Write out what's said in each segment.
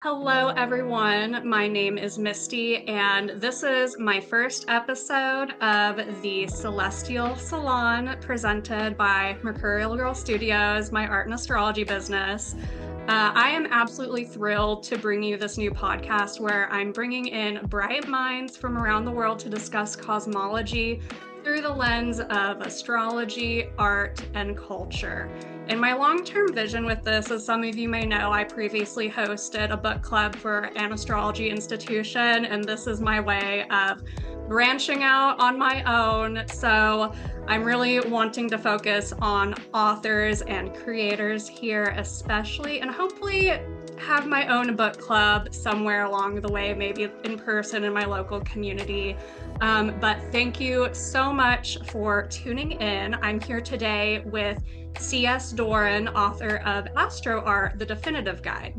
Hello, everyone. My name is Misty, and this is my first episode of the Celestial Salon presented by Mercurial Girl Studios, my art and astrology business. I am absolutely thrilled to bring you this new podcast where I'm bringing in bright minds from around the world to discuss cosmology through the lens of astrology, art, and culture. And my long-term vision with this, as some of you may know, I previously hosted a book club for an astrology institution, and this is my way of branching out on my own. So I'm really wanting to focus on authors and creators here, especially, and hopefully have my own book club somewhere along the way, maybe in person in my local community. But thank you so much for tuning in. I'm here today with C.S. Doron, author of Astro Art, the Definitive Guide.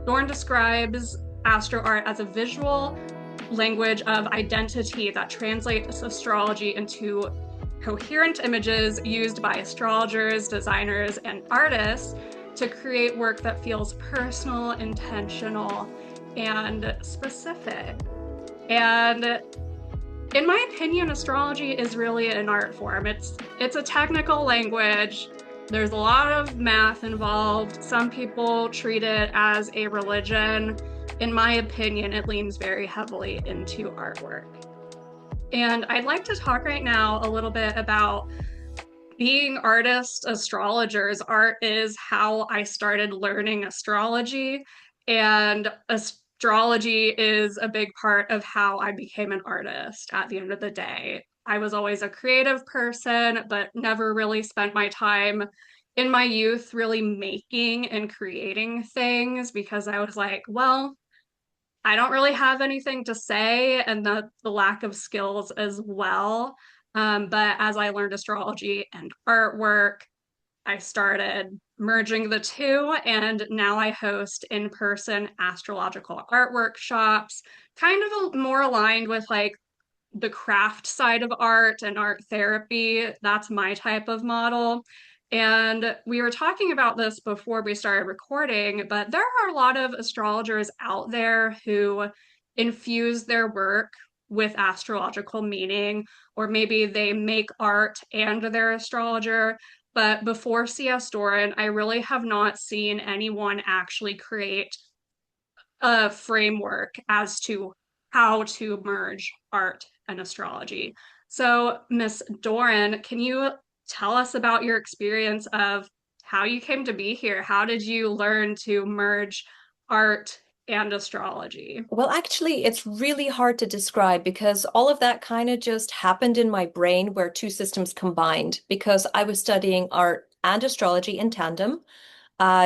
Doron describes Astro Art as a visual language of identity that translates astrology into coherent images used by astrologers, designers, and artists to create work that feels personal, intentional, and specific. And in my opinion, astrology is really an art form. It's a technical language. There's a lot of math involved. Some people treat it as a religion. In my opinion, it leans very heavily into artwork. And I'd like to talk right now a little bit about being artists, astrologers. Art is how I started learning astrology, and astrology is a big part of how I became an artist at the end of the day. I was always a creative person, but never really spent my time in my youth really making and creating things because I was like, well, I don't really have anything to say, and the lack of skills as well. But as I learned astrology and artwork, I started merging the two, and now I host in-person astrological art workshops, kind of more aligned with like the craft side of art and art therapy. That's my type of model. And we were talking about this before we started recording, but there are a lot of astrologers out there who infuse their work with astrological meaning, or maybe they make art and they're astrologer. But before C.S. Doron, I really have not seen anyone actually create a framework as to how to merge art and astrology. So, Miss Doron, can you tell us about your experience of how you came to be here? How did you learn to merge art and astrology? Well, actually, it's really hard to describe because all of that kind of just happened in my brain where two systems combined because I was studying art and astrology in tandem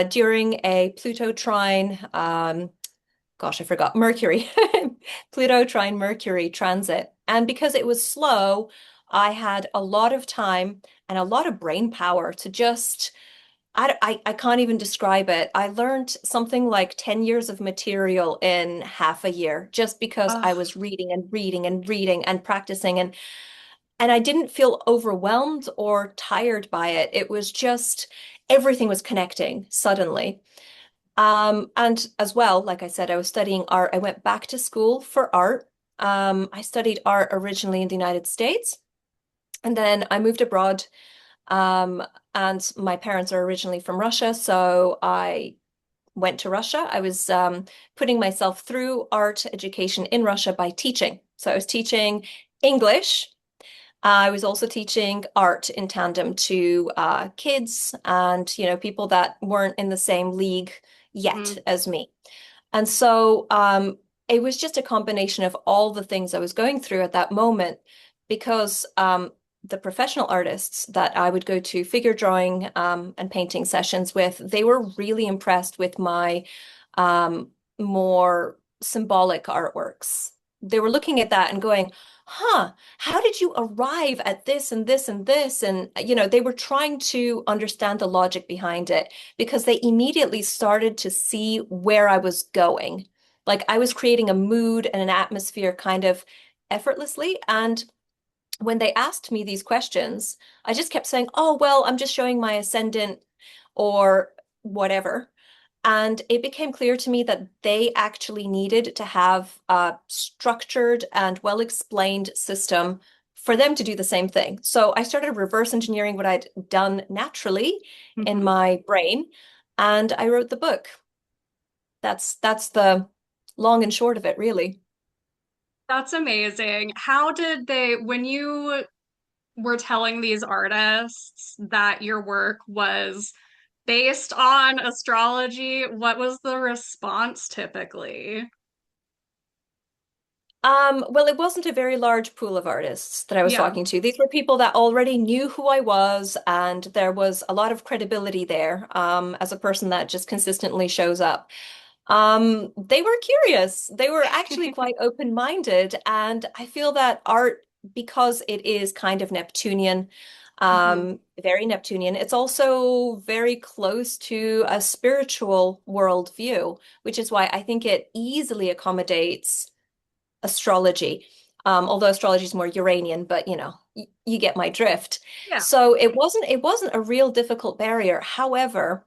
during a Pluto trine, gosh, I forgot, Mercury, Pluto trine Mercury transit. And because it was slow, I had a lot of time and a lot of brain power to just I can't even describe it. I learned something like 10 years of material in half a year just because I Oh, was reading and reading and reading and practicing and I didn't feel overwhelmed or tired by it. It was just everything was connecting suddenly. And as well, like I said, I was studying art. I went back to school for art. I studied art originally in the United States, and then I moved abroad um, and my parents are originally from Russia, so I went to Russia. I was putting myself through art education in Russia by teaching. So I was teaching English. I was also teaching art in tandem to kids and people that weren't in the same league yet mm, as me. And so it was just a combination of all the things I was going through at that moment because the professional artists that I would go to figure drawing and painting sessions with, they were really impressed with my more symbolic artworks. They were looking at that and going, huh, how did you arrive at this and this and this? And, they were trying to understand the logic behind it because they immediately started to see where I was going. Like I was creating a mood and an atmosphere kind of effortlessly. And when they asked me these questions, I just kept saying, oh, well, I'm just showing my ascendant or whatever. And it became clear to me that they actually needed to have a structured and well-explained system for them to do the same thing. So I started reverse engineering what I'd done naturally in Mhm. my brain, and I wrote the book. That's the long and short of it, really. That's amazing. How did they, when you were telling these artists that your work was based on astrology, what was the response typically? Well, it wasn't a very large pool of artists that I was Yeah, talking to. These were people that already knew who I was, and there was a lot of credibility there, as a person that just consistently shows up. They were curious. They were actually quite open-minded, and I feel that art, because it is kind of Neptunian, hmm, very Neptunian, it's also very close to a spiritual worldview, which is why I think it easily accommodates astrology. Although astrology is more Uranian, but you get my drift. yeah, So it wasn't a real difficult barrier. However,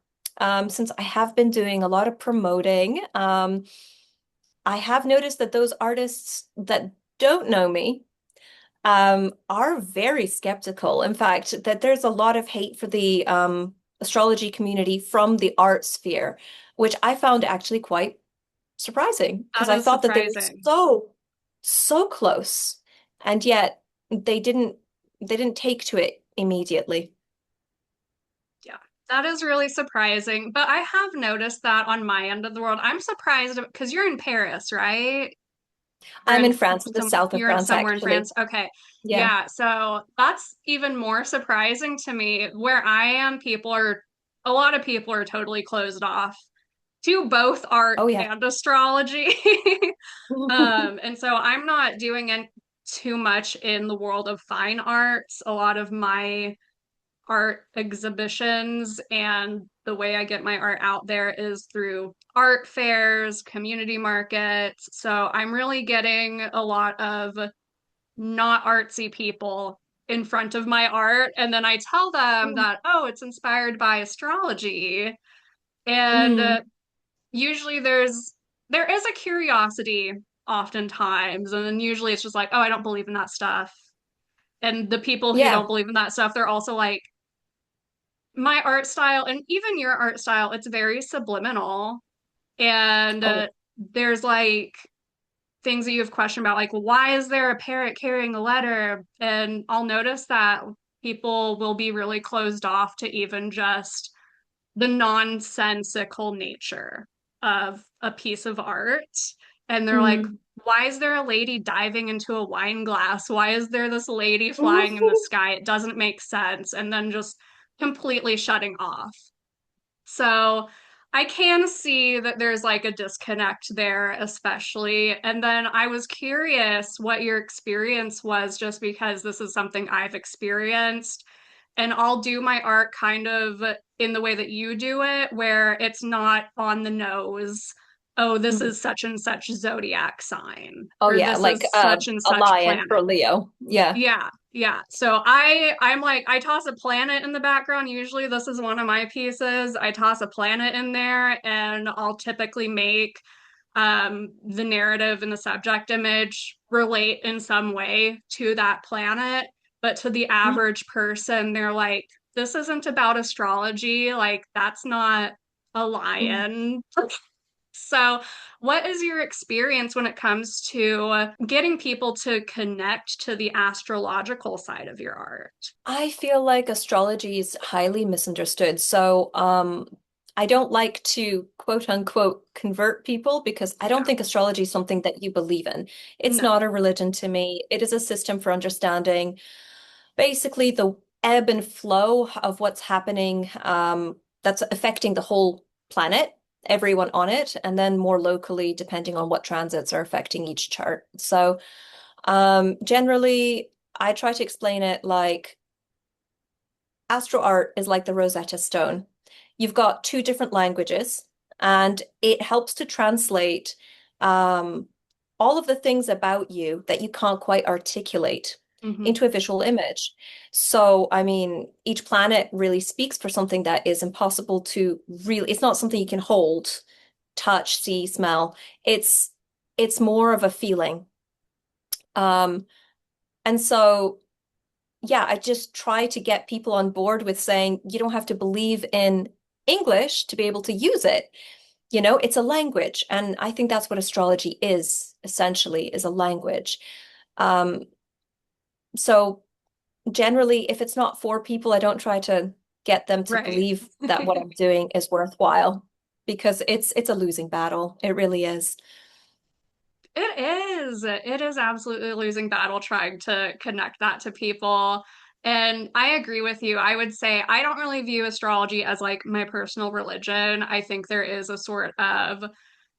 since I have been doing a lot of promoting, I have noticed that those artists that don't know me are very skeptical. In fact, that there's a lot of hate for the astrology community from the art sphere, which I found actually quite surprising because that I is thought that they were surprising. so close, and yet they didn't take to it immediately. Yeah, that is really surprising. But I have noticed that on my end of the world. I'm surprised because you're in Paris, right? Or I'm in in France, in the some, south of you're in France, somewhere in actually. France. Okay. Yeah. Yeah, so that's even more surprising to me. Where I am, a lot of people are totally closed off to both art Oh yeah. and astrology. And so I'm not doing too much in the world of fine arts. A lot of my art exhibitions and the way I get my art out there is through art fairs, community markets. So I'm really getting a lot of not artsy people in front of my art. And then I tell them Mm. that, oh, it's inspired by astrology. And Mm. usually there is a curiosity oftentimes. And then usually it's just like, oh, I don't believe in that stuff. And the people who Yeah. don't believe in that stuff, they're also like, my art style and even your art style, it's very subliminal. And Oh, there's like things that you have questioned about, like, why is there a parrot carrying a letter? And I'll notice that people will be really closed off to even just the nonsensical nature of a piece of art. And they're like, mm. why is there a lady diving into a wine glass? Why is there this lady flying in the sky? It doesn't make sense. And then just completely shutting off. So I can see that there's like a disconnect there, especially. And then I was curious what your experience was, just because this is something I've experienced. And I'll do my art kind of in the way that you do it, where it's not on the nose. Oh, this Mm. is such and such zodiac sign, Oh or yeah, this like is such and a such lion planet. for Leo. Yeah. Yeah, yeah. So I'm like I toss a planet in the background. Usually this is one of my pieces. I toss a planet in there and I'll typically make the narrative and the subject image relate in some way to that planet. But to the Mm. average person, they're like, this isn't about astrology. Like that's not a Mm. lion. So, what is your experience when it comes to getting people to connect to the astrological side of your art? I feel like astrology is highly misunderstood. So, I don't like to quote unquote convert people because I don't Yeah, think astrology is something that you believe in. It's no. not a religion to me. It is a system for understanding basically the ebb and flow of what's happening, that's affecting the whole planet, everyone on it, and then more locally, depending on what transits are affecting each chart. So, generally, I try to explain it like Astro art is like the Rosetta Stone. You've got two different languages, and it helps to translate um, all of the things about you that you can't quite articulate. Hmm. into a visual image. So, I mean, each planet really speaks for something that is impossible to really, it's not something you can hold, touch, see, smell. It's it's more of a feeling. Um, and so yeah, I just try to get people on board with saying you don't have to believe in English to be able to use it. You know, it's a language, and I think that's what astrology is, essentially, is a language. Um, so generally, if it's not for people, I don't try to get them to Right. believe that what I'm doing is worthwhile because it's a losing battle. It really is. It is. It is absolutely a losing battle trying to connect that to people. And I agree with you. I would say I don't really view astrology as like my personal religion. I think there is a sort of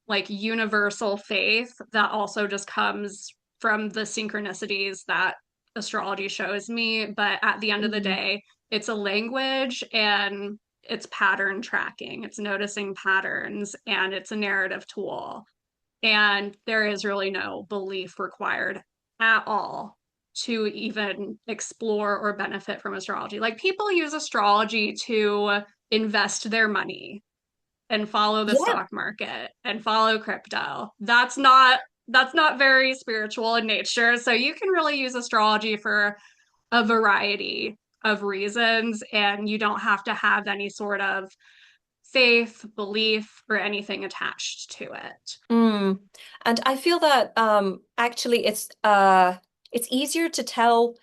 like universal faith that also just comes from the synchronicities that astrology shows me. But at the end of the Mm. day, it's a language and it's pattern tracking, it's noticing patterns, and it's a narrative tool. And there is really no belief required at all to even explore or benefit from astrology. Like people use astrology to invest their money and follow the Yeah. stock market and follow crypto. That's not very spiritual in nature. So you can really use astrology for a variety of reasons and you don't have to have any sort of faith, belief, or anything attached to it. Mm. And I feel that actually it's easier to tell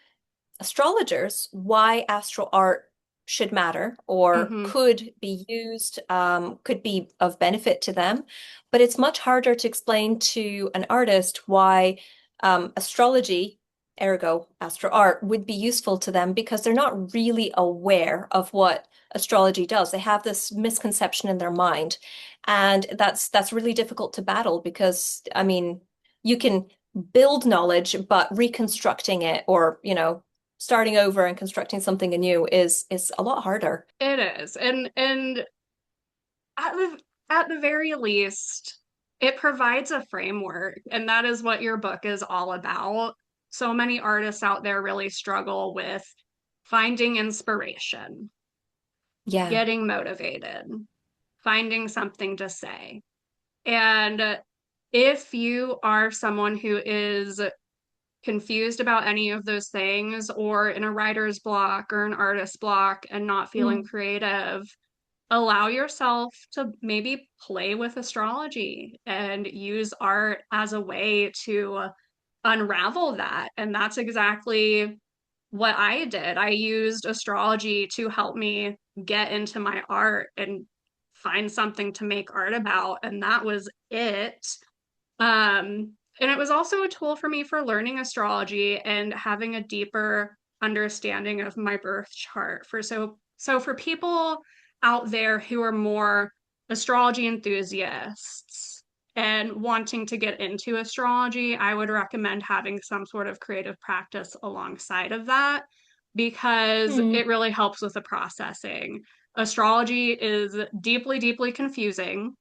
astrologers why astral art should matter or Mm-hmm. could be used, could be of benefit to them. But it's much harder to explain to an artist why astrology, ergo astro art, would be useful to them because they're not really aware of what astrology does. They have this misconception in their mind. And that's really difficult to battle because, I mean, you can build knowledge, but reconstructing it or, starting over and constructing something anew is a lot harder. It is. And at the very least, it provides a framework, and that is what your book is all about. So many artists out there really struggle with finding inspiration, Yeah. getting motivated, finding something to say. And if you are someone who is confused about any of those things, or in a writer's block or an artist block and not feeling Mm. creative, allow yourself to maybe play with astrology and use art as a way to unravel that. And that's exactly what I did. I used astrology to help me get into my art and find something to make art about. And that was it. And it was also a tool for me for learning astrology and having a deeper understanding of my birth chart. So for people out there who are more astrology enthusiasts and wanting to get into astrology, I would recommend having some sort of creative practice alongside of that because Mm. it really helps with the processing. Astrology is deeply, deeply confusing.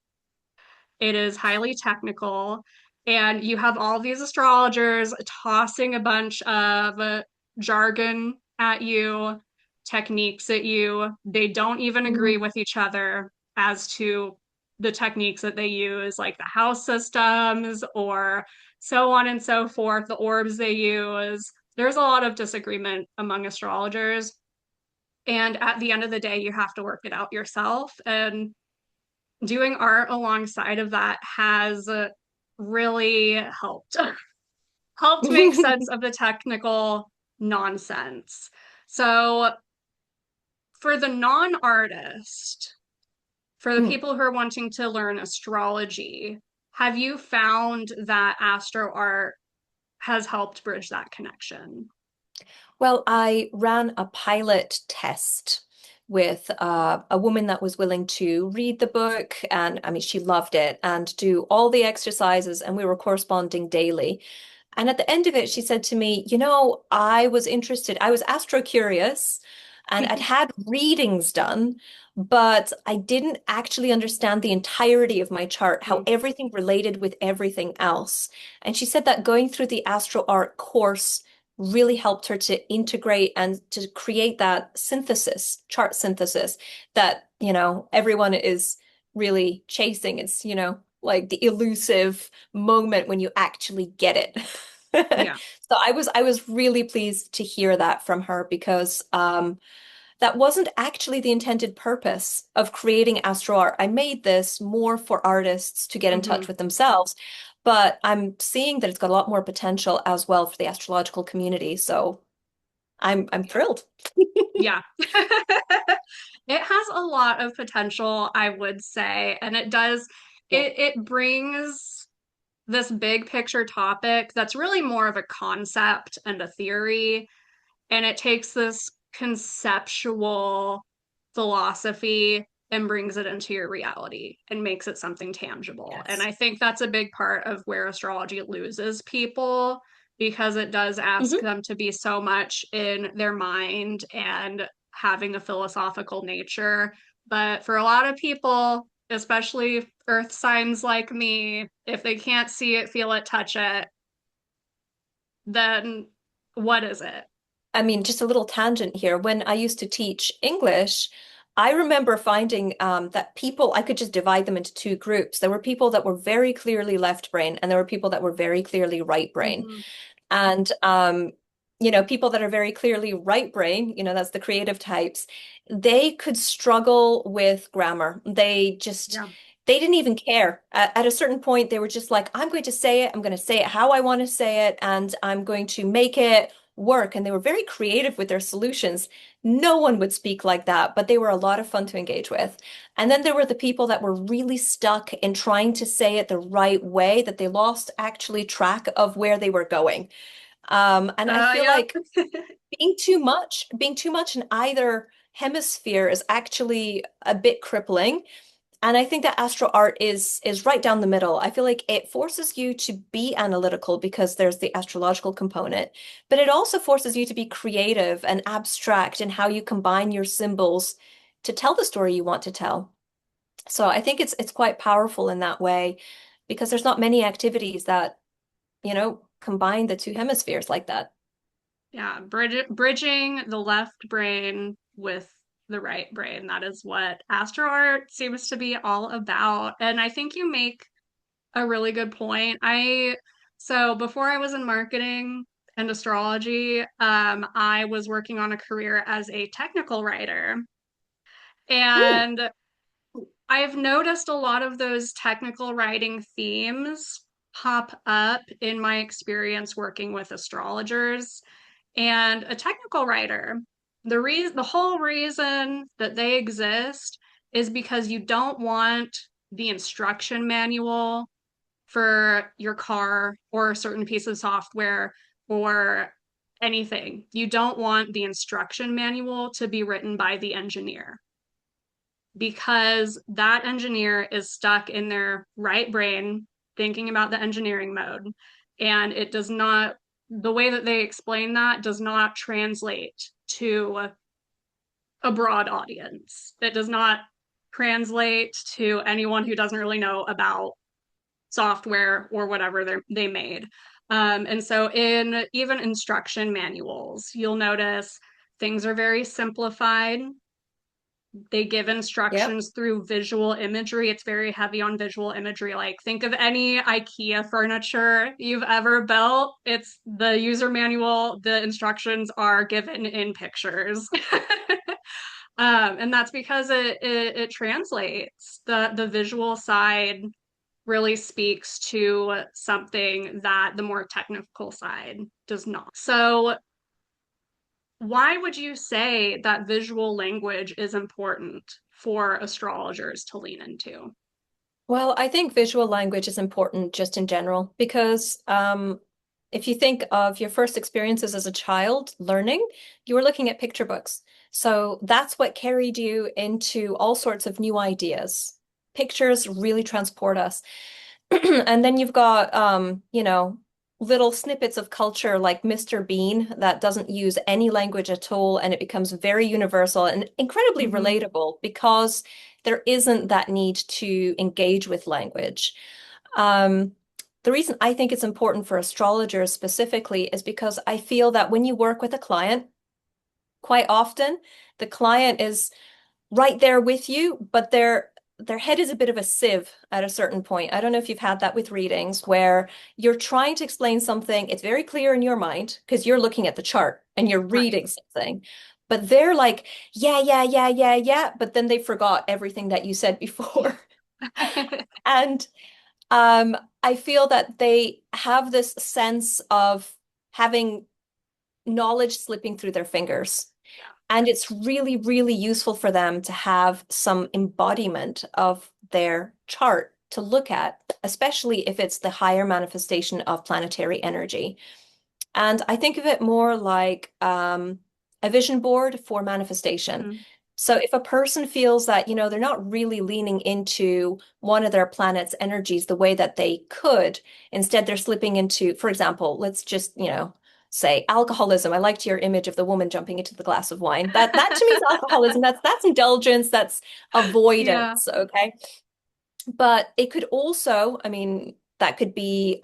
It is highly technical, and you have all these astrologers tossing a bunch of jargon at you, techniques at you. They don't even agree Mm. with each other as to the techniques that they use, like the house systems or so on and so forth, the orbs they use. There's a lot of disagreement among astrologers. And at the end of the day, you have to work it out yourself. And doing art alongside of that has really helped make sense of the technical nonsense. So for the non-artist, for the Mm. people who are wanting to learn astrology, have you found that astro art has helped bridge that connection? Well, I ran a pilot test with a woman that was willing to read the book, and I mean, she loved it, and do all the exercises, and we were corresponding daily. And at the end of it, she said to me, I was interested, I was astro curious, and I'd had readings done, but I didn't actually understand the entirety of my chart, how everything related with everything else. And she said that going through the astro art course really helped her to integrate and to create that synthesis, chart synthesis that, everyone is really chasing. It's, like the elusive moment when you actually get it. Yeah. So I was really pleased to hear that from her because that wasn't actually the intended purpose of creating Astro Art. I made this more for artists to get in Hmm. touch with themselves, but I'm seeing that it's got a lot more potential as well for the astrological community. So I'm thrilled. Yeah. It has a lot of potential, I would say, and it does Yeah. it brings this big picture topic that's really more of a concept and a theory, and it takes this conceptual philosophy and brings it into your reality and makes it something tangible. And Yes. I think that's a big part of where astrology loses people because it does ask Hmm. them to be so much in their mind and having a philosophical nature. But for a lot of people, especially earth signs like me, if they can't see it, feel it, touch it, then what is it? I mean, just a little tangent here. When I used to teach English, I remember finding that people, I could just divide them into two groups. There were people that were very clearly left brain, and there were people that were very clearly right brain. Mm-hmm. And people that are very clearly right brain, that's the creative types, they could struggle with grammar. Yeah. They didn't even care. At a certain point, they were just like, I'm going to say it. I'm going to say it how I want to say it, and I'm going to make it work. And they were very creative with their solutions. No one would speak like that, but they were a lot of fun to engage with. And then there were the people that were really stuck in trying to say it the right way, that they lost actually track of where they were going. And I feel Yeah. like being too much in either hemisphere is actually a bit crippling. And I think that Astro Art is right down the middle. I feel like it forces you to be analytical because there's the astrological component, but it also forces you to be creative and abstract in how you combine your symbols to tell the story you want to tell. So I think it's quite powerful in that way because there's not many activities that, combine the two hemispheres like that. Yeah, bridging the left brain with the right brain. That is what Astro Art seems to be all about. And I think you make a really good point. So before I was in marketing and astrology, I was working on a career as a technical writer. Ooh. And I've noticed a lot of those technical writing themes pop up in my experience working with astrologers. And a technical writer, the whole reason that they exist is because you don't want the instruction manual for your car or a certain piece of software or anything. You don't want the instruction manual to be written by the engineer because that engineer is stuck in their right brain thinking about the engineering mode. And it does not, the way that they explain that does not translate to a broad audience. It does not translate to anyone who doesn't really know about software or whatever they made. And so, in even instruction manuals, you'll notice things are very simplified. They give Yep. instructions through visual imagery. It's very heavy on visual imagery. Like, think of any IKEA furniture you've ever built. It's the user manual, the instructions are given in pictures. And that's because it translates. The visual side really speaks to something that the more technical side does not. So, why would you say that visual language is important for astrologers to lean into? Well, I think visual language is important just in general because if you think of your first experiences as a child learning, you were looking at picture books. So that's what carried you into all sorts of new ideas. Pictures really transport us. And then you've got, little snippets of culture like Mr. Bean that doesn't use any language at all, and it becomes very universal and incredibly Mm-hmm. relatable because there isn't that need to engage with language. Um, the reason I think it's important for astrologers specifically is because I feel that when you work with a client, quite often the client is right there with you, but their head is a bit of a sieve at a certain point. I don't know if you've had that with readings where you're trying to explain something, it's very clear in your mind because you're looking at the chart and you're Right. reading something, but they're like, yeah, yeah, yeah, yeah, yeah, but then they forgot everything that you said before. And I feel that they have this sense of having knowledge slipping through their fingers. And it's really, really useful for them to have some embodiment of their chart to look at, especially if it's the higher manifestation of planetary energy. And I think of it more like a vision board for manifestation. Mhm. So if a person feels that, they're not really leaning into one of their planet's energies the way that they could, instead they're slipping into, for example, let's just, say alcoholism. I liked your image of the woman jumping into the glass of wine. That to me is alcoholism. That's indulgence, that's Yeah. avoidance, okay? But it could also, I mean, that could be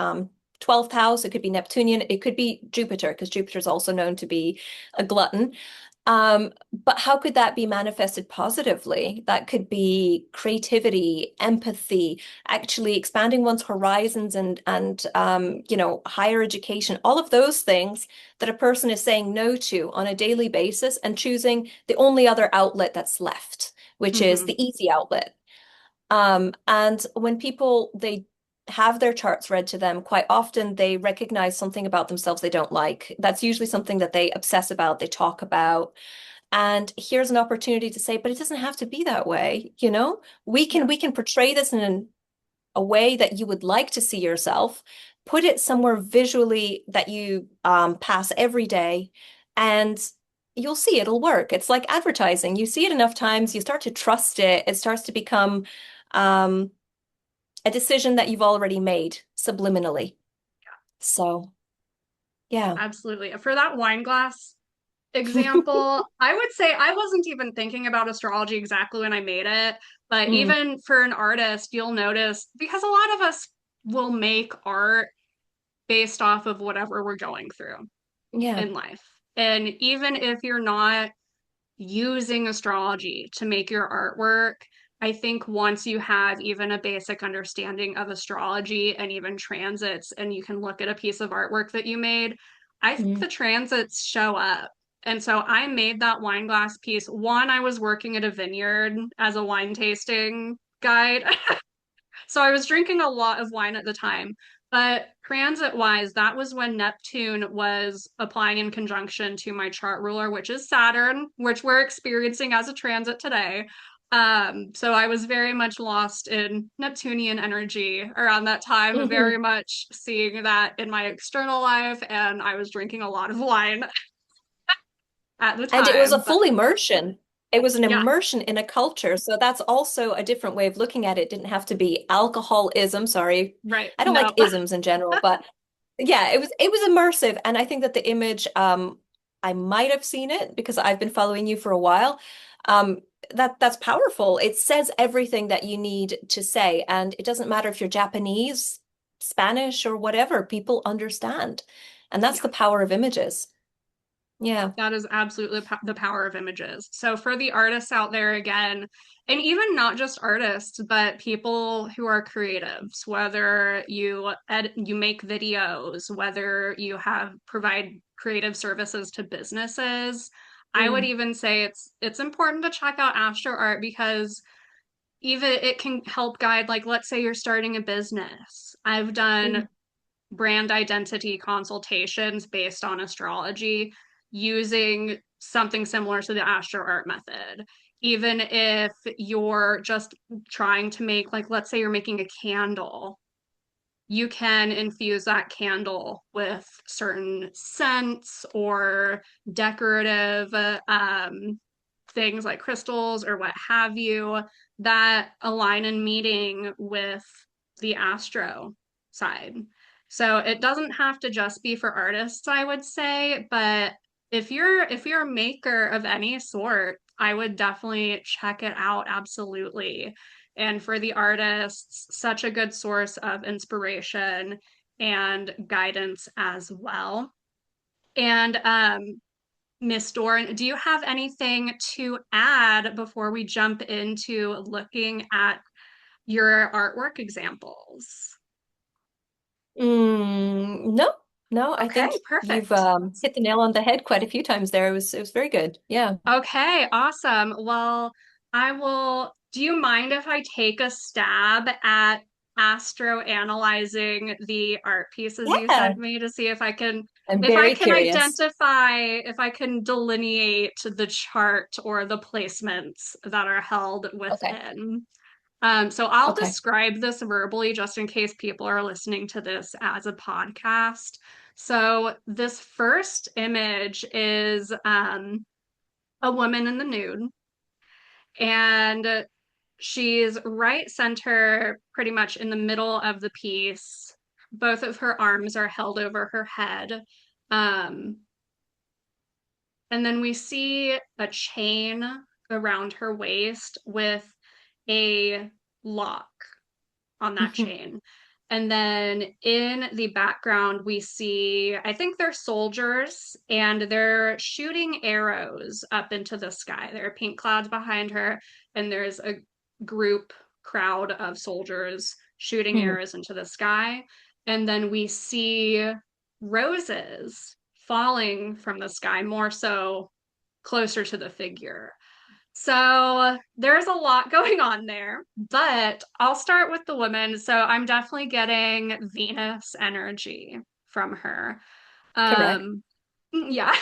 12th house, it could be Neptunian, it could be Jupiter, because Jupiter is also known to be a glutton. But how could that be manifested positively? That could be creativity, empathy, actually expanding one's horizons and higher education, all of those things that a person is saying no to on a daily basis and choosing the only other outlet that's left, which is Hmm. the easy outlet. And when people they have their charts read to them, quite often they recognize something about themselves they don't like. That's usually something that they obsess about, they talk about. And here's an opportunity to say, but it doesn't have to be that way, you know? We can Yeah. we can portray this in a way that you would like to see yourself, put it somewhere visually that you pass every day, and you'll see it'll work. It's like advertising. You see it enough times, you start to trust it. It starts to become um, a decision that you've already made subliminally. So, yeah. Absolutely. For that wine glass example, I would say I wasn't even thinking about astrology exactly when I made it, but Mm, even for an artist, you'll notice because a lot of us will make art based off of whatever we're going through yeah. in life. And even if you're not using astrology to make your artwork, I think once you have even a basic understanding of astrology and even transits, and you can look at a piece of artwork that you made, I think Mm. the transits show up. And so I made that wine glass piece. One, I was working at a vineyard as a wine tasting guide. So I was drinking a lot of wine at the time. But transit wise, that was when Neptune was applying in conjunction to my chart ruler, which is Saturn, which we're experiencing as a transit today. So I was very much lost in Neptunian energy around that time, very Mhm. much seeing that in my external life, and I was drinking a lot of wine at the And it was a time. But full immersion. It was an yeah, immersion in a culture. So that's also a different way of looking at it. It didn't have to be alcoholism. Sorry. right. I don't like No. isms in general, but yeah, it was immersive. And I think that the image, I might have seen it because I've been following you for a while. Um, that's powerful. It says everything that you need to say. And it doesn't matter if you're Japanese, Spanish, or whatever, people understand. And that's Yeah. the power of images. Yeah. That is absolutely the power of images. So for the artists out there again, and even not just artists, but people who are creatives, whether you make videos, whether you have provide creative services to businesses, I would Mm, even say it's important to check out Astro Art because even it can help guide, like let's say you're starting a business. I've done mm. brand identity consultations based on astrology using something similar to the Astro Art method. Even if you're just trying to make, like, let's say you're making a candle, you can infuse that candle with certain scents or decorative things like crystals or what have you that align in meeting with the astro side. So it doesn't have to just be for artists, I would say, but if you're a maker of any sort, I would definitely check it out absolutely. and for the artists, such a good source of inspiration and guidance as well. And Miss Doron, do you have anything to add before we jump into looking at your artwork examples? No, no, I Okay, think you've perfect. hit the nail on the head quite a few times there. It was very good. Yeah. Okay, awesome. Well, I will. Do you mind if I take a stab at astro analyzing the art pieces you Yeah. sent me to see I'm if I very can curious. identify, if I can delineate the chart or the placements that are held Okay. within? So I'll Okay. describe this verbally just in case people are listening to this as a podcast. So this first image is a woman in the nude, and she's right center, pretty much in the middle of the piece. Both of her arms are held over her head. Um, and then we see a chain around her waist with a lock on that chain. And then in the background, we see, I think they're soldiers and they're shooting arrows up into the sky. There are pink clouds behind her, and there's a group crowd of soldiers shooting Hmm. arrows into the sky. And then we see roses falling from the sky, more so closer to the figure. So there's a lot going on there, but I'll start with the woman. So I'm definitely getting Venus energy from her. Correct. Um, yeah.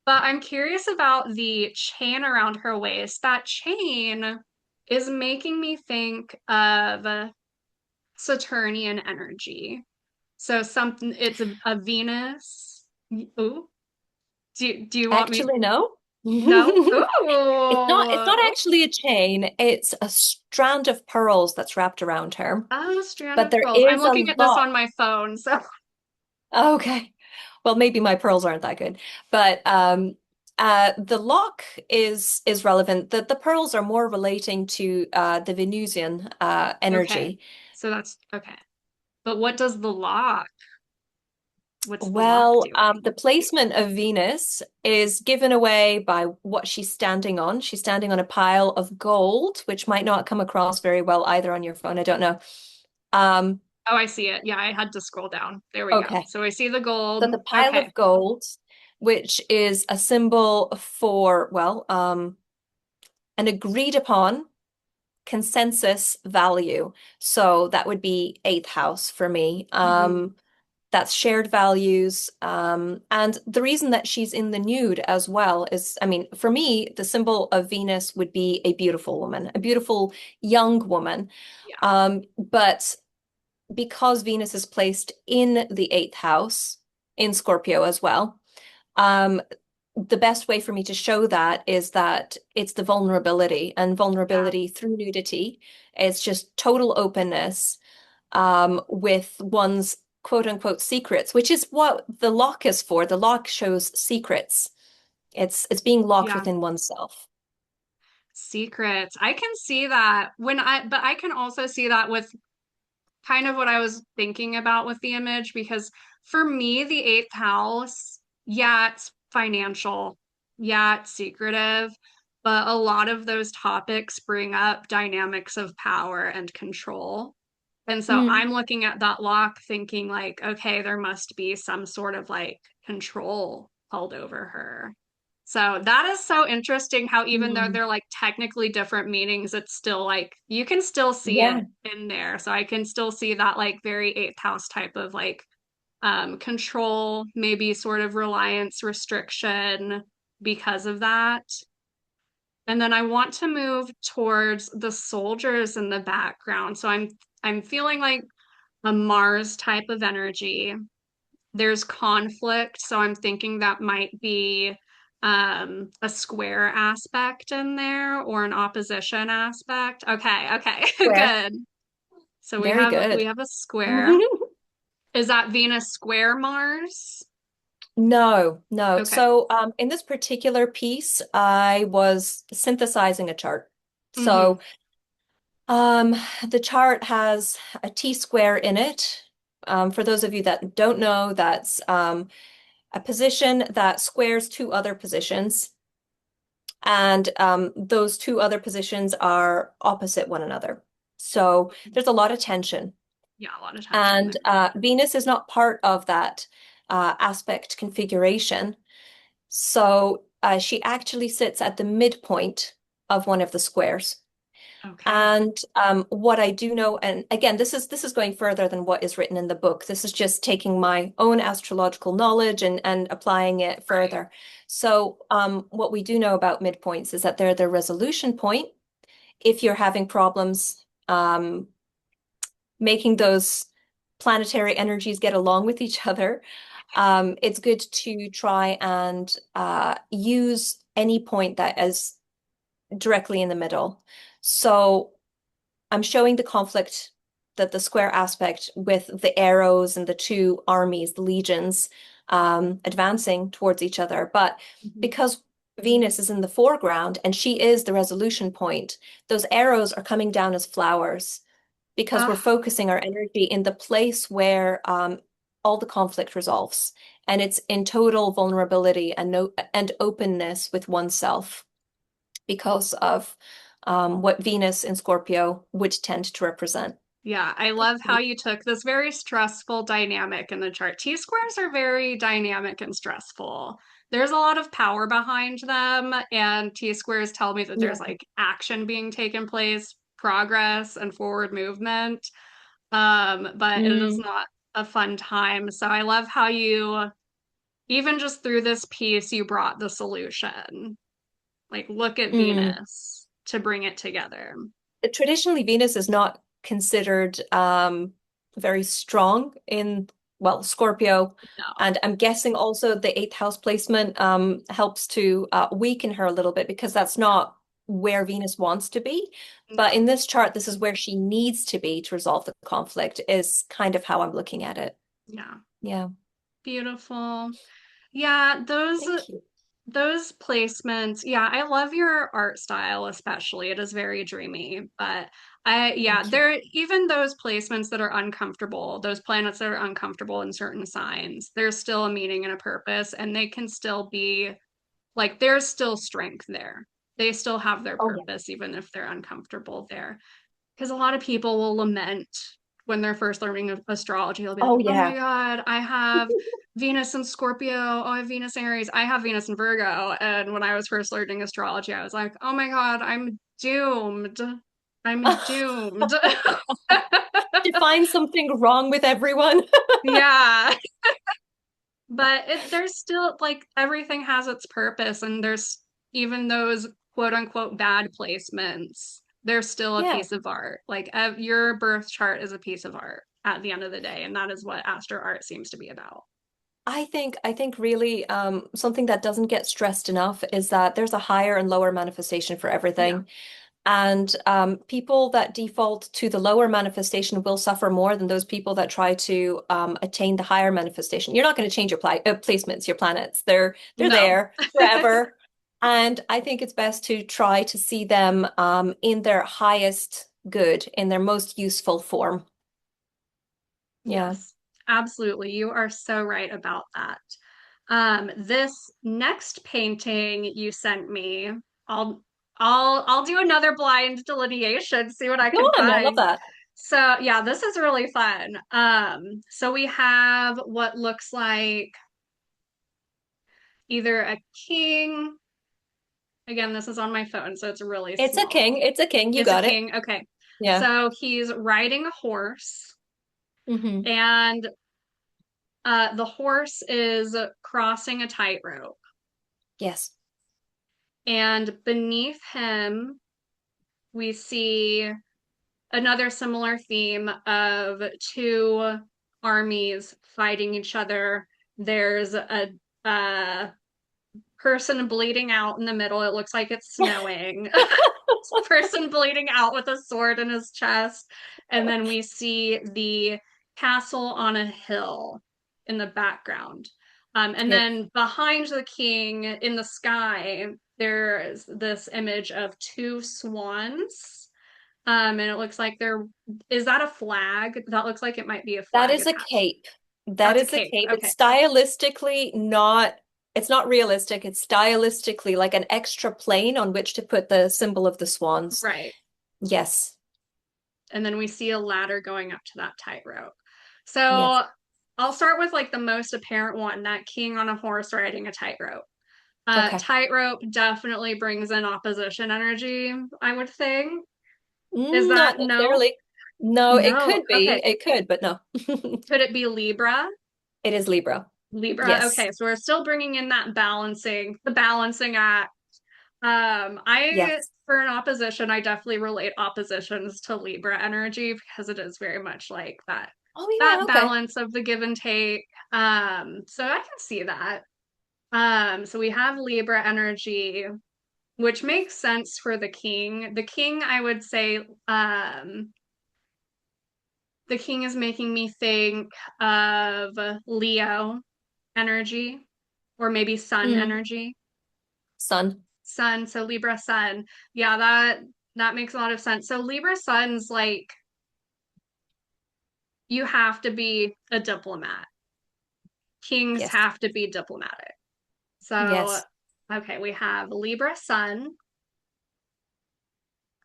But I'm curious about the chain around her waist. That chain is making me think of Saturnian energy. So something, it's a Venus. Ooh, do you want me? Actually, no. No? It's not Ooh. actually a chain. It's a strand of pearls that's wrapped around her. Oh, strand But of there pearls. I'm is a looking at this lock. on my phone, so Okay. Well, maybe my pearls aren't that good. But the lock is relevant. The pearls are more relating to the Venusian okay. energy. So that's okay. But what does the lock? What's the lock Well, doing? the placement of Venus is given away by what she's standing on. She's standing on a pile of gold, which might not come across very well either on your phone. I don't know. Um, Oh, I see it. Yeah, I had to scroll down. There we go. okay. So I see the gold. So the pile Okay. of gold, which is a symbol for, well, an agreed upon consensus value. So that would be eighth house for me. Hmm. That's shared values. And the reason that she's in the nude as well is, I mean, for me, the symbol of Venus would be a beautiful woman, a beautiful young woman. Yeah. But because Venus is placed in the eighth house in Scorpio as well, um, the best way for me to show that is that it's the vulnerability and Yeah. vulnerability through nudity. It's just total openness with one's quote unquote secrets, which is what the lock is for. The lock shows secrets. It's being locked Yeah. within oneself. Secrets. I can see that but I can also see that with kind of what I was thinking about with the image because for me, the eighth house, yeah, it's financial, yeah, it's secretive, but a lot of those topics bring up dynamics of power and control. And so Mm, I'm looking at that lock thinking, like, okay, there must be some sort of like control held over her. So that is so interesting how even though mm. they're like technically different meanings, it's still like you can still see it Yeah. in there. So I can still see that like very eighth house type of like control, maybe sort of reliance restriction because of that. And then I want to move towards the soldiers in the background. So I'm feeling like a Mars type of energy. There's conflict, so I'm thinking that might be a square aspect in there or an opposition aspect. Okay, okay, Square. good. So we Very have we good. have a square. Is that Venus square Mars? No, no. Okay. So, in this particular piece, I was synthesizing a chart. Mm-hmm. So, Um, the chart has a T square in it. For those of you that don't know, that's a position that squares two other positions. And those two other positions are opposite one another. So there's a lot of tension. Yeah, a lot of tension And there. Venus is not part of that aspect configuration. So she actually sits at the midpoint of one of the squares. Okay. And what I do know, and again, this is going further than what is written in the book. This is just taking my own astrological knowledge and applying it Right. further. So what we do know about midpoints is that they're the resolution point. If you're having problems making those planetary energies get along with each other, it's good to try and use any point that is directly in the middle. So I'm showing the conflict, that the square aspect with the arrows and the two armies, the legions, advancing towards each other. But Mhm. because Venus is in the foreground and she is the resolution point, those arrows are coming down as flowers because we're Ah, focusing our energy in the place where all the conflict resolves. And it's in total vulnerability and no and openness with oneself because of what Venus in Scorpio would tend to represent. yeah, I love how you took this very stressful dynamic in the chart. T squares are very dynamic and stressful. There's a lot of power behind them, and T squares tell me that there's Yeah. like action being taken place, progress, and forward movement. But it is Mm, not a fun time. So I love how you, even just through this piece, you brought the solution. Like, look at mm. Venus to bring it together. Traditionally, Venus is not considered very strong in, well, Scorpio. No, And I'm guessing also the eighth house placement helps to weaken her a little bit because that's not where Venus wants to be. But no, in this chart, this is where she needs to be to resolve the conflict, is kind of how I'm looking at it. yeah. Yeah. Beautiful. Yeah, Thank you. those placements. Yeah, I love your art style especially. It is very dreamy, but yeah, Thank you. there even those placements that are uncomfortable, those planets that are uncomfortable in certain signs, there's still a meaning and a purpose and they can still be like there's still strength there. They still have their Oh, yeah. purpose even if they're uncomfortable there. Because a lot of people will lament when they're first learning astrology. They'll be like, Oh, oh my yeah. God, I have Venus in Scorpio. Oh, I have Venus in Aries. I have Venus in Virgo. And when I was first learning astrology, I was like, oh my God, I'm doomed. I'm doomed. To find something wrong with everyone. Yeah. But there's still like everything has its purpose, and there's even those quote unquote bad placements, they're still a Yeah. piece of art. Like your birth chart is a piece of art at the end of the day, and that is what astro art seems to be about. I think really something that doesn't get stressed enough is that there's a higher and lower manifestation for Yeah. everything. And people that default to the lower manifestation will suffer more than those people that try to attain the higher manifestation. You're not going to change your placements, your planets. They're No. there forever. And I think it's best to try to see them in their highest good, in their most useful form. Yeah. Yes, absolutely. You are so right about that. This next painting you sent me, I'll I'll do another blind delineation, see what I Go can on, I love find. that. So yeah, this is really fun. So we have what looks like either a king. Again, this is on my phone, so it's really It's a king. small. It's a king. You It's a got it. king. Okay. Yeah. So he's riding a horse, Hmm. and the horse is crossing a tightrope. Yes. And beneath him, we see another similar theme of two armies fighting each other. There's a person bleeding out in the middle. It looks like it's snowing. Person bleeding out with a sword in his chest. And then we see the castle on a hill in the background. And Yep. then behind the king in the sky, there's this image of two swans. And it looks like is that a flag? That looks like it might be a That flag is a attached. cape. That That's a is a cape. cape. Okay. It's stylistically not, it's not realistic. It's stylistically like an extra plane on which to put the symbol of the swans. Right. Yes. And then we see a ladder going up to that tightrope. Yes. So I'll start with like the most apparent one, that king on a horse riding a tightrope. Okay. Tightrope definitely brings in opposition energy, I would think. Is Not that no? necessarily. No, it No. could be. Okay. It could, but no. Could it be Libra? It is Libra. Libra. Yes. Okay, so we're still bringing in the balancing act. I Yes. for an opposition, I definitely relate oppositions to Libra energy because it is very much like Oh, yeah. that Okay. balance of the give and take. So I can see that. So we have Libra energy, which makes sense for the king. The king, I would say, the king is making me think of Leo energy or maybe sun Mm. energy. Sun. Sun, so Libra sun. Yeah, that makes a lot of sense. So Libra sun's like you have to be a diplomat. Kings Yes. have to be diplomatic. So Yes. okay, we have Libra sun.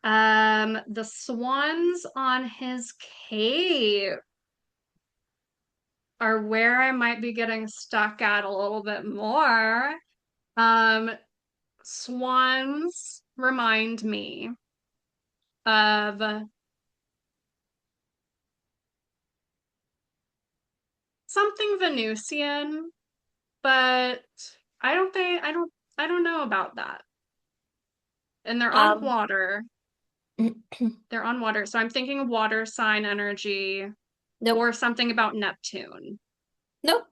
The swans on his cape are where I might be getting stuck at a little bit more. Um, swans remind me of something Venusian, but I don't know about that. And they're on Um, water. They're on water. So I'm thinking water sign energy nope. or something about Neptune. Nope.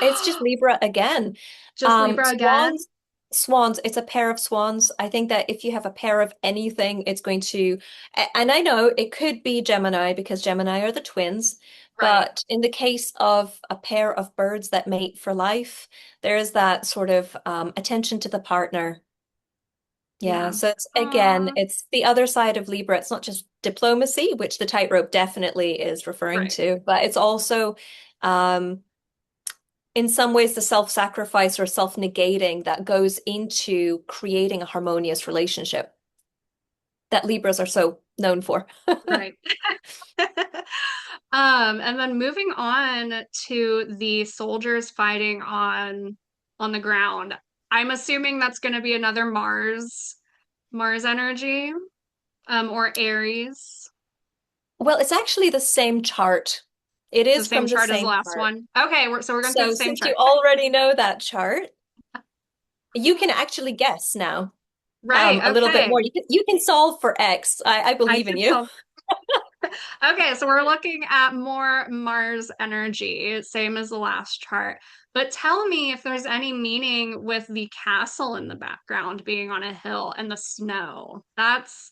It's just Libra again. Just Libra again? Swans, swans, it's a pair of swans. I think that if you have a pair of anything, it's going to, and I know it could be Gemini because Gemini are the twins, Right. but in the case of a pair of birds that mate for life, there is that sort of attention to the partner. Yeah, Yeah. so it's again, Oh, it's the other side of Libra. It's not just diplomacy, which the tightrope definitely is referring right. to, but it's also um in some ways the self-sacrifice or self-negating that goes into creating a harmonious relationship that Libras are so known for. Right. And then moving on to the soldiers fighting on the ground. I'm assuming that's going to be another Mars energy, or Aries. Well, it's actually the same chart. It The is same from the chart as the same last chart. one. Okay, so we're going through the So same since you chart. already know that chart, you can actually guess now Right. a little bit Okay. more. You can solve for X. I I believe in can you. tell. Okay, so we're looking at more Mars energy, same as the last chart. But tell me if there's any meaning with the castle in the background being on a hill and the snow. That's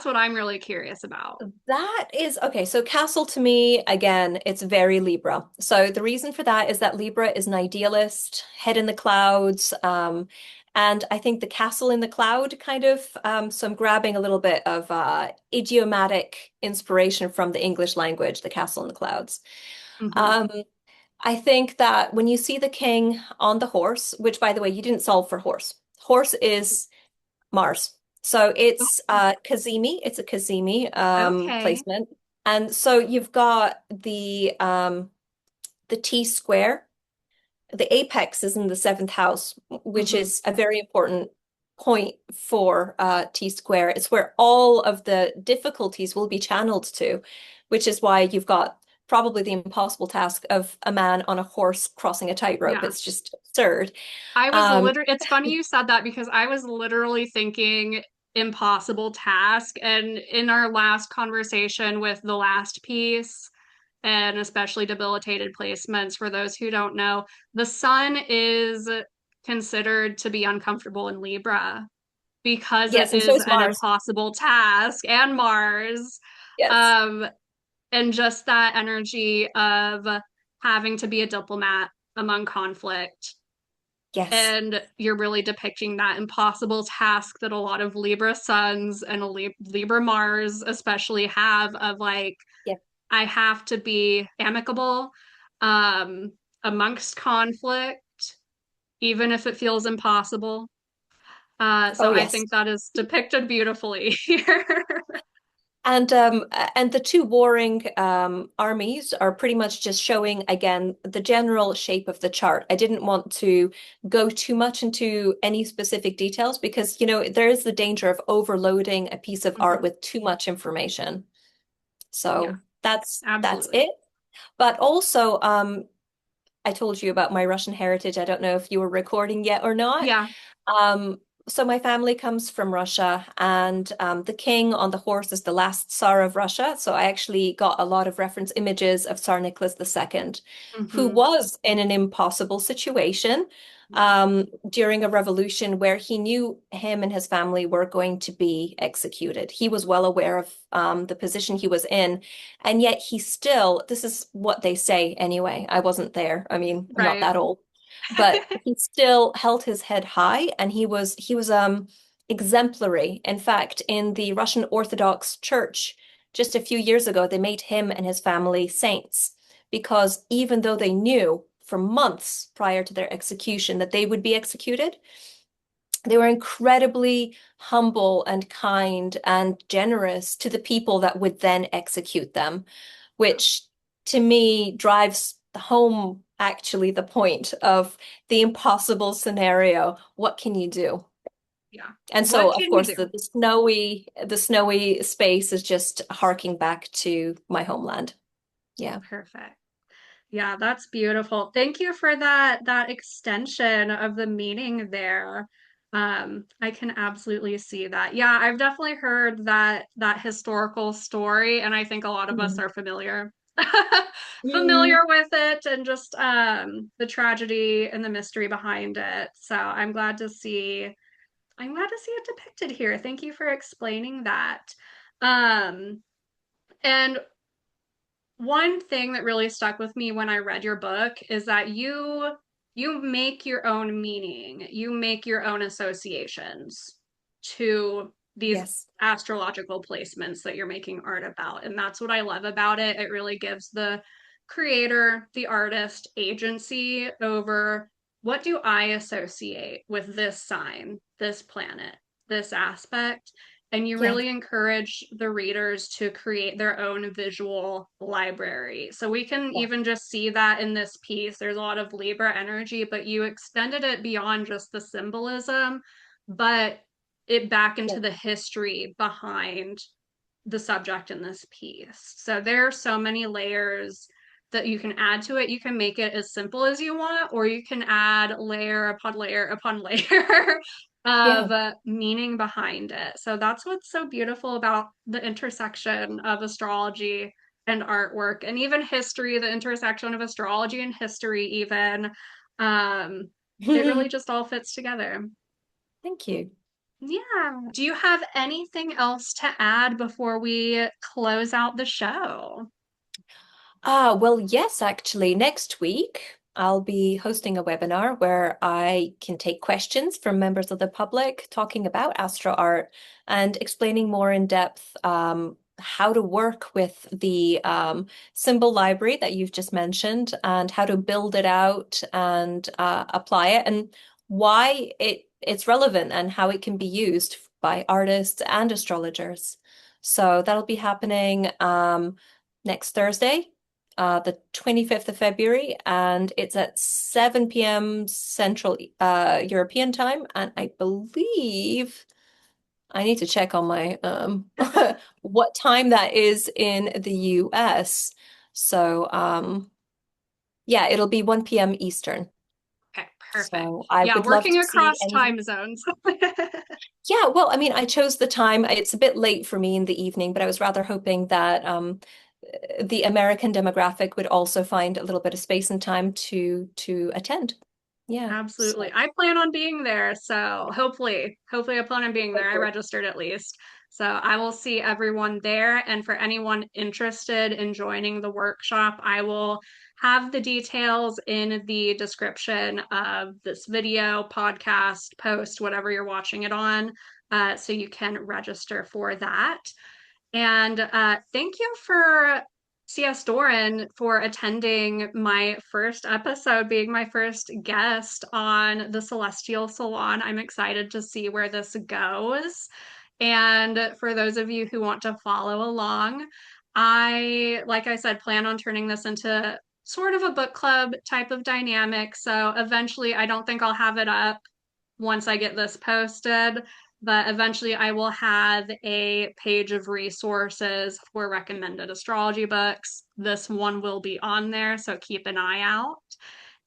what I'm really curious about. That is okay. So castle to me, again, it's very Libra. So the reason for that is that Libra is an idealist, head in the clouds. And I think the castle in the cloud kind of, so I'm grabbing a little bit of idiomatic inspiration from the English language, the castle in the clouds. Hmm. Um, I think that when you see the king on the horse, which by the way, you didn't solve for horse. Horse is Mars. So it's Kazemi, it's a Kazemi Okay. placement. And so you've got the T square. The apex is in the seventh house, which Hmm. is a very important point for T square. It's where all of the difficulties will be channeled to, which is why you've got probably the impossible task of a man on a horse crossing a tightrope. Yeah. It's just absurd. I was Um, literally, it's funny you said that because I was literally thinking impossible task. And in our last conversation with the last piece, and especially debilitated placements, for those who don't know, the sun is considered to be uncomfortable in Libra because it yes, and so is is an Mars. impossible task, and Mars. Yes. Um, and just that energy of having to be a diplomat among conflict. Yes. And you're really depicting that impossible task that a lot of Libra suns and a Libra Mars especially have of like, Yeah. I have to be amicable um, amongst conflict, even if it feels impossible. So Oh, I yes. think that is depicted beautifully here. And the two warring armies are pretty much just showing again the general shape of the chart. I didn't want to go too much into any specific details because, there is the danger of overloading a piece of art Mhm. with too much information. Yeah, So that's absolutely. it. But also, I told you about my Russian heritage. I don't know if you were recording yet or not. Yeah. Um, so my family comes from Russia, and the king on the horse is the last Tsar of Russia. So I actually got a lot of reference images of Tsar Nicholas II, who Hmm. was in an impossible situation Yeah. during a revolution where he knew him and his family were going to be executed. He was well aware of the position he was in, and yet he still, this is what they say anyway. I wasn't there. I mean, I'm not Right. that old, but he still held his head high, and he was exemplary. In fact, in the Russian Orthodox Church just a few years ago, they made him and his family saints because even though they knew for months prior to their execution that they would be executed, they were incredibly humble and kind and generous to the people that would then execute them, which to me drives home actually the point of the impossible scenario. What can you do? Yeah. And so, What of can you course, do? the snowy space is just harking back to my homeland. Yeah. Perfect. Yeah, that's beautiful. Thank you for that extension of the meaning there. I can absolutely see that. Yeah, I've definitely heard that historical story, and I think a lot of us Mhm. are familiar Mm. with it and just the tragedy and the mystery behind it. So I'm glad to see it depicted here. Thank you for explaining that. Um, and one thing that really stuck with me when I read your book is that you make your own meaning. You make your own associations to these Yes. astrological placements that you're making art about. And that's what I love about it. It really gives the creator, the artist, agency over what do I associate with this sign, this planet, this aspect, and you Yeah. really encourage the readers to create their own visual library. So we can Yeah. even just see that in this piece. There's a lot of Libra energy, but you extended it beyond just the symbolism, but it back into Yeah. the history behind the subject in this piece. So there are so many layers that you can add to it. You can make it as simple as you want, or you can add layer upon layer upon layer Yeah. of meaning behind it. So that's what's so beautiful about the intersection of astrology and artwork, and even history, the intersection of astrology and history, even. Um, it really just all fits together. Thank you. Yeah. Do you have anything else to add before we close out the show? Well, yes, actually, next week I'll be hosting a webinar where I can take questions from members of the public talking about Astro art and explaining more in depth how to work with the symbol library that you've just mentioned and how to build it out and apply it and why it's relevant and how it can be used by artists and astrologers. So that'll be happening next Thursday, the 25th of February, and it's at 7 p.m. Central European time. And I believe I need to check on my what time that is in the US. So yeah, it'll be 1 p.m. Eastern. Okay, perfect. So I Yeah, would love working to see across anyone. time zones. Yeah, well, I mean, I chose the time. It's a bit late for me in the evening, but I was rather hoping that the American demographic would also find a little bit of space and time to attend. Yeah. Absolutely. So, I plan on being there. So hopefully I plan on being oh, there. I good. registered at least. So I will see everyone there. And for anyone interested in joining the workshop, I will have the details in the description of this video, podcast, post, whatever you're watching it on, so you can register for that. And thank you for CS Doron for attending my first episode, being my first guest on the Celestial Salon. I'm excited to see where this goes. And for those of you who want to follow along, like I said, plan on turning this into sort of a book club type of dynamic. So eventually, I don't think I'll have it up once I get this posted, but eventually I will have a page of resources for recommended astrology books. This one will be on there, so keep an eye out.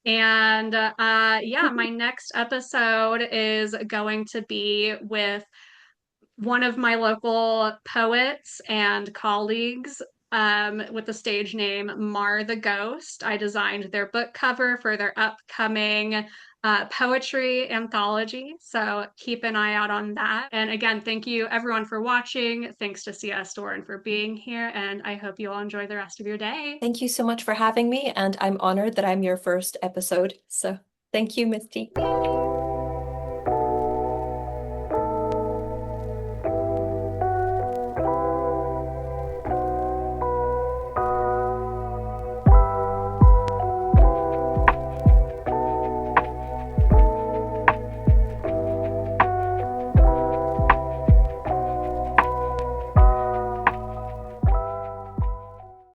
And yeah, my next episode is going to be with one of my local poets and colleagues with the stage name Mar the Ghost. I designed their book cover for their upcoming poetry anthology. So keep an eye out on that. And again, thank you everyone for watching. Thanks to CS Doron for being here. And I hope you all enjoy the rest of your day. Thank you so much for having me, and I'm honored that I'm your first episode. So thank you, Misty.